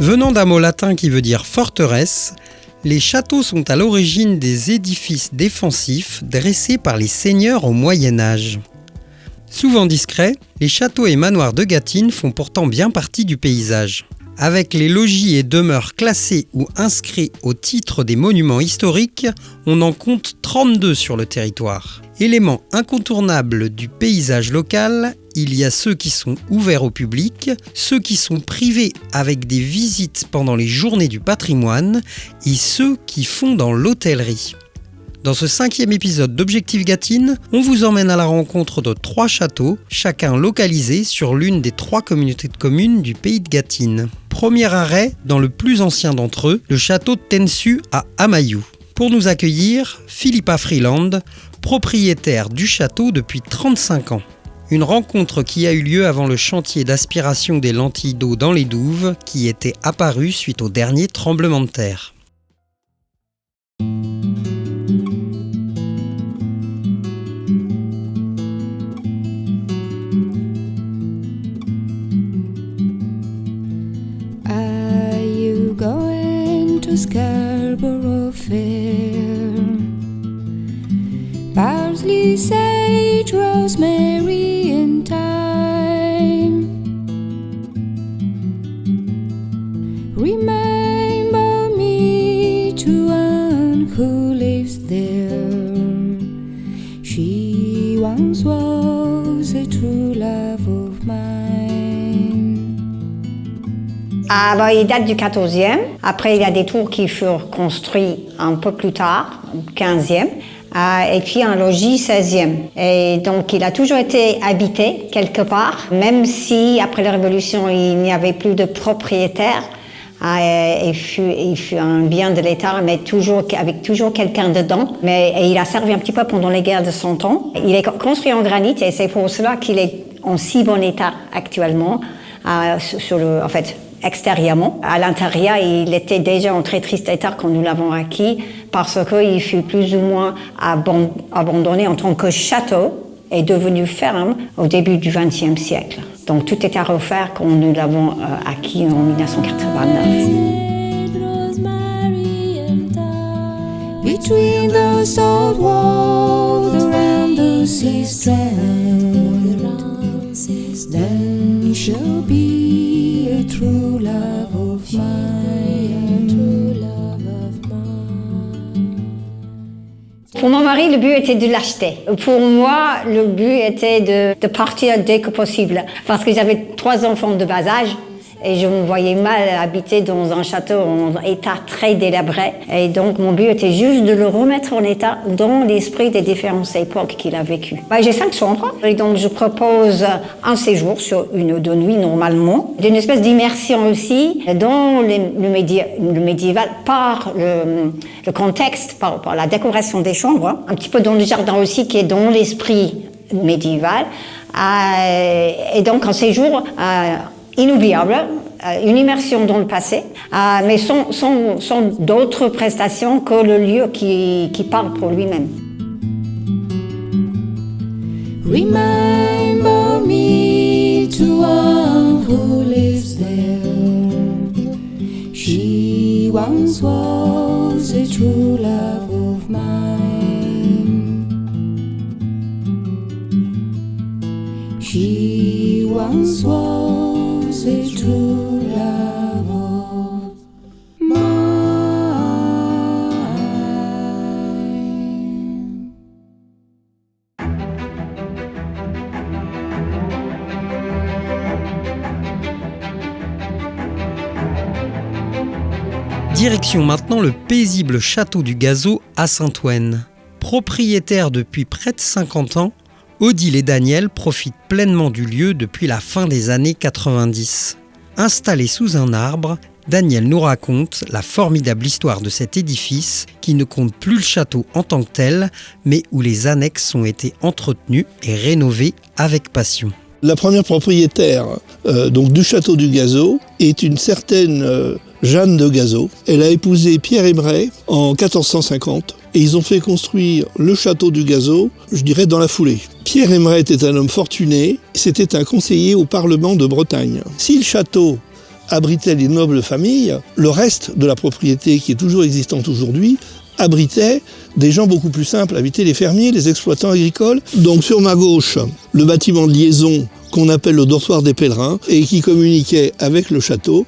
Venant d'un mot latin qui veut dire forteresse, les châteaux sont à l'origine des édifices défensifs dressés par les seigneurs au Moyen-Âge. Souvent discrets, les châteaux et manoirs de Gâtine font pourtant bien partie du paysage. Avec les logis et demeures classés ou inscrits au titre des monuments historiques, on en compte 32 sur le territoire. Élément incontournable du paysage local, il y a ceux qui sont ouverts au public, ceux qui sont privés avec des visites pendant les journées du patrimoine et ceux qui font dans l'hôtellerie. Dans ce 5e épisode d'Objectif Gâtine, on vous emmène à la rencontre de 3 châteaux, chacun localisé sur l'une des 3 communautés de communes du pays de Gâtine. Premier arrêt, dans le plus ancien d'entre eux, le château de Tensu à Amayou. Pour nous accueillir, Philippa Freeland, propriétaire du château depuis 35 ans. Une rencontre qui a eu lieu avant le chantier d'aspiration des lentilles d'eau dans les douves qui était apparu suite au dernier tremblement de terre. Scarborough Fair, parsley, sage, rosemary and thyme. Remember me to one who lives there. She once was a true love of mine. Il date du 14e. Après, il y a des tours qui furent construits un peu plus tard, 15e. Et puis un logis 16e. Et donc, il a toujours été habité quelque part, même si, après la Révolution, il n'y avait plus de propriétaire. Il fut un bien de l'État, mais avec toujours quelqu'un dedans. Et il a servi un petit peu pendant les guerres de 100 ans. Il est construit en granit et c'est pour cela qu'il est en si bon état actuellement. Extérieurement. À l'intérieur, il était déjà en très triste état quand nous l'avons acquis parce qu'il fut plus ou moins abandonné en tant que château et devenu ferme au début du XXe siècle. Donc tout est à refaire quand nous l'avons acquis en 1989. Between the salt walls around the sea strand, then shall be a true love of mine. Pour mon mari, le but était de l'acheter. Pour moi, le but était de partir dès que possible. Parce que j'avais 3 enfants de bas âge et je me voyais mal habiter dans un château en état très délabré. Et donc, mon but était juste de le remettre en état dans l'esprit des différentes époques qu'il a vécues. J'ai 5 chambres et donc je propose un séjour sur 1 ou 2 nuits normalement. D'une espèce d'immersion aussi dans le médiéval par le contexte, par la décoration des chambres. Un petit peu dans le jardin aussi qui est dans l'esprit médiéval. Et donc un séjour inoubliable, une immersion dans le passé, mais sans d'autres prestations que le lieu qui parle pour lui-même. Remember me to one who lives there. She once was a true love of mine. She once was a true love of mine. Direction maintenant le paisible château du Gazeau à Saint-Ouen. Propriétaire depuis près de 50 ans, Odile et Daniel profitent pleinement du lieu depuis la fin des années 90. Installé sous un arbre, Daniel nous raconte la formidable histoire de cet édifice qui ne compte plus le château en tant que tel, mais où les annexes ont été entretenues et rénovées avec passion. La première propriétaire donc du château du Gazeau est une certaine Jeanne de Gazeau. Elle a épousé Pierre Aimeret en 1450 et ils ont fait construire le château du Gazeau, je dirais, dans la foulée. Pierre Aimeret était un homme fortuné, c'était un conseiller au Parlement de Bretagne. Si le château abritait les nobles familles, le reste de la propriété qui est toujours existante aujourd'hui abritait des gens beaucoup plus simples, habitaient les fermiers, les exploitants agricoles. Donc sur ma gauche, le bâtiment de liaison qu'on appelle le dortoir des pèlerins et qui communiquait avec le château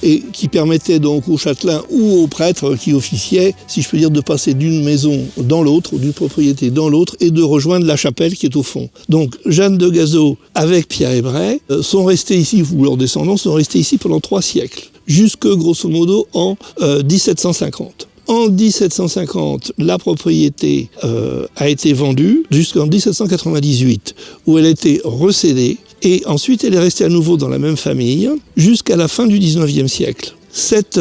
et qui permettait donc aux châtelains ou aux prêtres qui officiaient, si je peux dire, de passer d'une maison dans l'autre, ou d'une propriété dans l'autre, et de rejoindre la chapelle qui est au fond. Donc Jeanne de Gazeau avec Pierre Hébret sont restés ici, ou leurs descendants sont restés ici pendant 3 siècles, jusque grosso modo en 1750. En 1750, la propriété a été vendue jusqu'en 1798, où elle a été recédée, et ensuite elle est restée à nouveau dans la même famille jusqu'à la fin du 19e siècle. Cette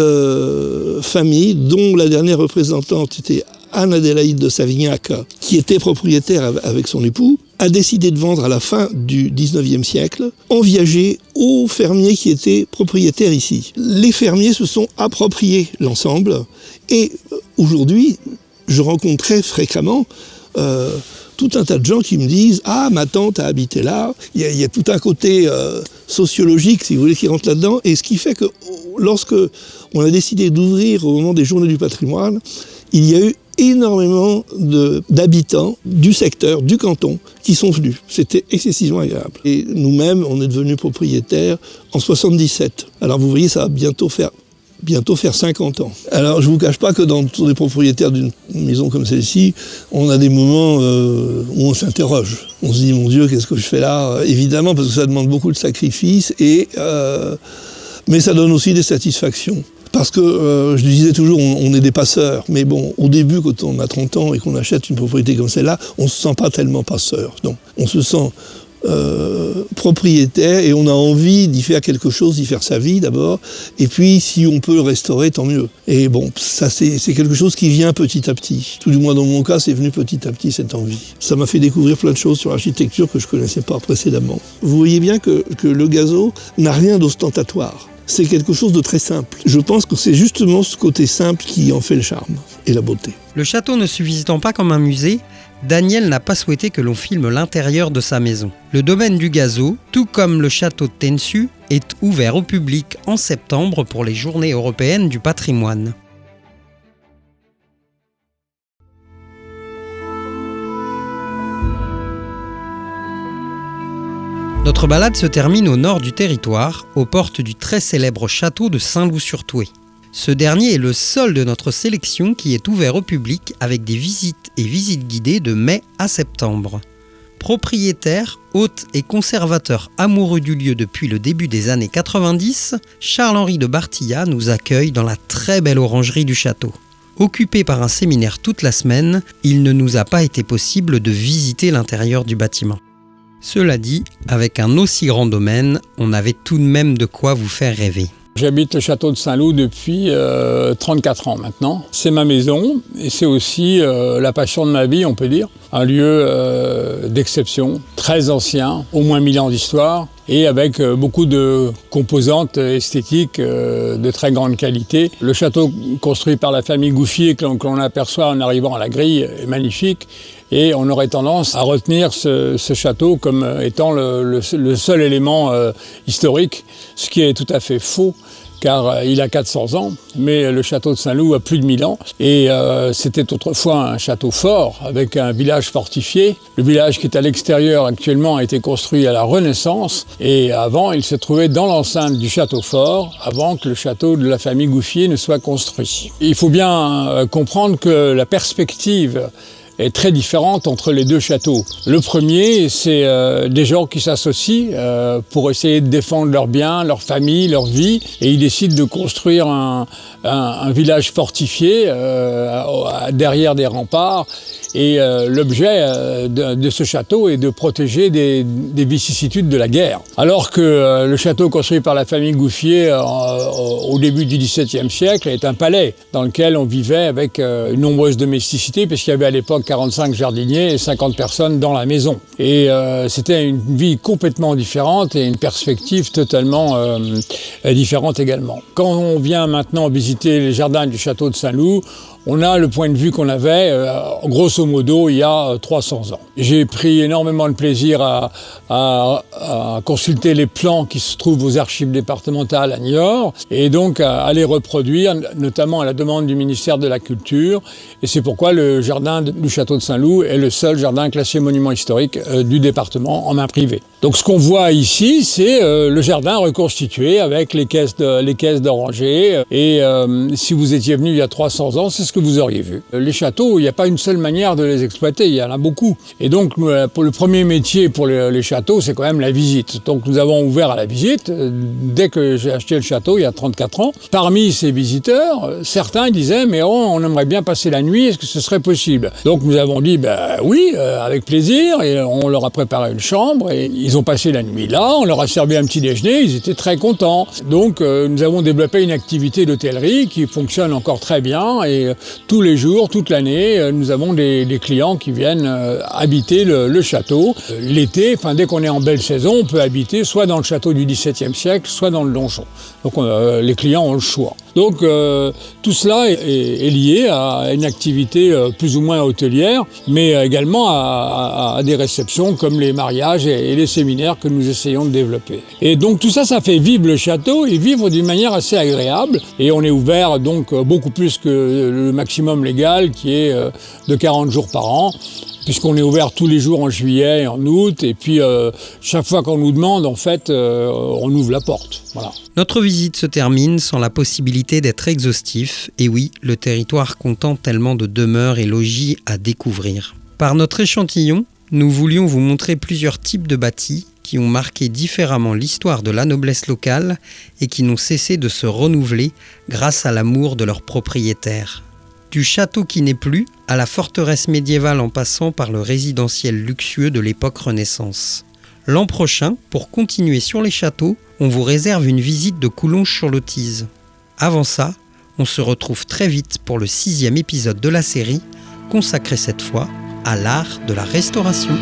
famille, dont la dernière représentante était Anne-Adélaïde de Savignac, qui était propriétaire avec son époux, a décidé de vendre à la fin du 19e siècle en viager aux fermiers qui étaient propriétaires ici. Les fermiers se sont appropriés l'ensemble et aujourd'hui, je rencontre très fréquemment tout un tas de gens qui me disent « Ah, ma tante a habité là ». Il y a tout un côté sociologique, si vous voulez, qui rentre là-dedans. Et ce qui fait que lorsque on a décidé d'ouvrir au moment des Journées du patrimoine, il y a eu énormément d'habitants du secteur, du canton, qui sont venus. C'était excessivement agréable. Et nous-mêmes, on est devenus propriétaires en 77. Alors vous voyez, ça va bientôt faire 50 ans. Alors je ne vous cache pas que dans tous les propriétaires d'une maison comme celle-ci, on a des moments où on s'interroge. On se dit, mon Dieu, qu'est-ce que je fais là? Évidemment, parce que ça demande beaucoup de sacrifices, mais ça donne aussi des satisfactions. Parce que, je disais toujours, on est des passeurs. Mais bon, au début, quand on a 30 ans et qu'on achète une propriété comme celle-là, on ne se sent pas tellement passeur. Non, on se sent propriétaire et on a envie d'y faire quelque chose, d'y faire sa vie d'abord. Et puis, si on peut le restaurer, tant mieux. Et bon, ça, c'est quelque chose qui vient petit à petit. Tout du moins, dans mon cas, c'est venu petit à petit, cette envie. Ça m'a fait découvrir plein de choses sur l'architecture que je ne connaissais pas précédemment. Vous voyez bien que le Gazeau n'a rien d'ostentatoire. C'est quelque chose de très simple. Je pense que c'est justement ce côté simple qui en fait le charme et la beauté. Le château ne se visitant pas comme un musée, Daniel n'a pas souhaité que l'on filme l'intérieur de sa maison. Le domaine du Gazeau, tout comme le château de Tensu, est ouvert au public en septembre pour les Journées européennes du patrimoine. Notre balade se termine au nord du territoire, aux portes du très célèbre château de Saint-Loup-sur-Thouet. Ce dernier est le seul de notre sélection qui est ouvert au public avec des visites et visites guidées de mai à septembre. Propriétaire, hôte et conservateur amoureux du lieu depuis le début des années 90, Charles-Henri de Bartillat nous accueille dans la très belle orangerie du château. Occupé par un séminaire toute la semaine, il ne nous a pas été possible de visiter l'intérieur du bâtiment. Cela dit, avec un aussi grand domaine, on avait tout de même de quoi vous faire rêver. J'habite le château de Saint-Loup depuis 34 ans maintenant. C'est ma maison et c'est aussi la passion de ma vie, on peut dire. Un lieu d'exception, très ancien, au moins 1000 ans d'histoire et avec beaucoup de composantes esthétiques de très grande qualité. Le château construit par la famille Gouffier que l'on aperçoit en arrivant à la grille est magnifique. Et on aurait tendance à retenir ce château comme étant le seul élément historique, ce qui est tout à fait faux, car il a 400 ans, mais le château de Saint-Loup a plus de 1000 ans. Et c'était autrefois un château fort, avec un village fortifié. Le village qui est à l'extérieur actuellement a été construit à la Renaissance, et avant, il se trouvait dans l'enceinte du château fort, avant que le château de la famille Gouffier ne soit construit. Il faut bien comprendre que la perspective est très différente entre les deux châteaux. Le premier, c'est des gens qui s'associent pour essayer de défendre leurs biens, leur famille, leur vie, et ils décident de construire un village fortifié derrière des remparts. Et l'objet de ce château est de protéger des vicissitudes de la guerre. Alors que le château construit par la famille Gouffier au début du XVIIe siècle est un palais dans lequel on vivait avec une nombreuse domesticité, puisqu'il y avait à l'époque 45 jardiniers et 50 personnes dans la maison. Et c'était une vie complètement différente et une perspective totalement différente également. Quand on vient maintenant visiter les jardins du château de Saint-Loup, on a le point de vue qu'on avait, grosso modo, il y a 300 ans. J'ai pris énormément de plaisir à consulter les plans qui se trouvent aux archives départementales à Niort, et donc à les reproduire, notamment à la demande du ministère de la Culture. Et c'est pourquoi le jardin du château de Saint-Loup est le seul jardin classé monument historique du département en main privée. Donc ce qu'on voit ici, c'est le jardin reconstitué avec les caisses d'orangers. Et si vous étiez venu il y a 300 ans, c'est ce que vous auriez vu. Les châteaux, il n'y a pas une seule manière de les exploiter, il y en a beaucoup. Et donc pour le premier métier pour les châteaux, c'est quand même la visite. Donc nous avons ouvert à la visite dès que j'ai acheté le château il y a 34 ans. Parmi ces visiteurs, certains disaient mais on aimerait bien passer la nuit, est-ce que ce serait possible? Donc nous avons dit oui, avec plaisir, et on leur a préparé une chambre et ils ont passé la nuit là, on leur a servi un petit déjeuner, ils étaient très contents. Donc nous avons développé une activité d'hôtellerie qui fonctionne encore très bien, et tous les jours, toute l'année, nous avons des clients qui viennent habiter le château. L'été, dès qu'on est en belle saison, on peut habiter soit dans le château du XVIIe siècle, soit dans le donjon. Donc les clients ont le choix. Donc tout cela est lié à une activité plus ou moins hôtelière, mais également à des réceptions comme les mariages et les séminaires que nous essayons de développer. Et donc tout ça, ça fait vivre le château et vivre d'une manière assez agréable. Et on est ouvert donc beaucoup plus que le maximum légal qui est de 40 jours par an, puisqu'on est ouvert tous les jours en juillet et en août, et puis chaque fois qu'on nous demande, en fait, on ouvre la porte. Voilà. Notre visite se termine sans la possibilité d'être exhaustif, et oui, le territoire comptant tellement de demeures et logis à découvrir. Par notre échantillon, nous voulions vous montrer plusieurs types de bâtis qui ont marqué différemment l'histoire de la noblesse locale et qui n'ont cessé de se renouveler grâce à l'amour de leurs propriétaires. Du château qui n'est plus à la forteresse médiévale en passant par le résidentiel luxueux de l'époque Renaissance. L'an prochain, pour continuer sur les châteaux, on vous réserve une visite de Coulonges-sur-l'Autise. Avant ça, on se retrouve très vite pour le 6e épisode de la série, consacré cette fois à l'art de la restauration.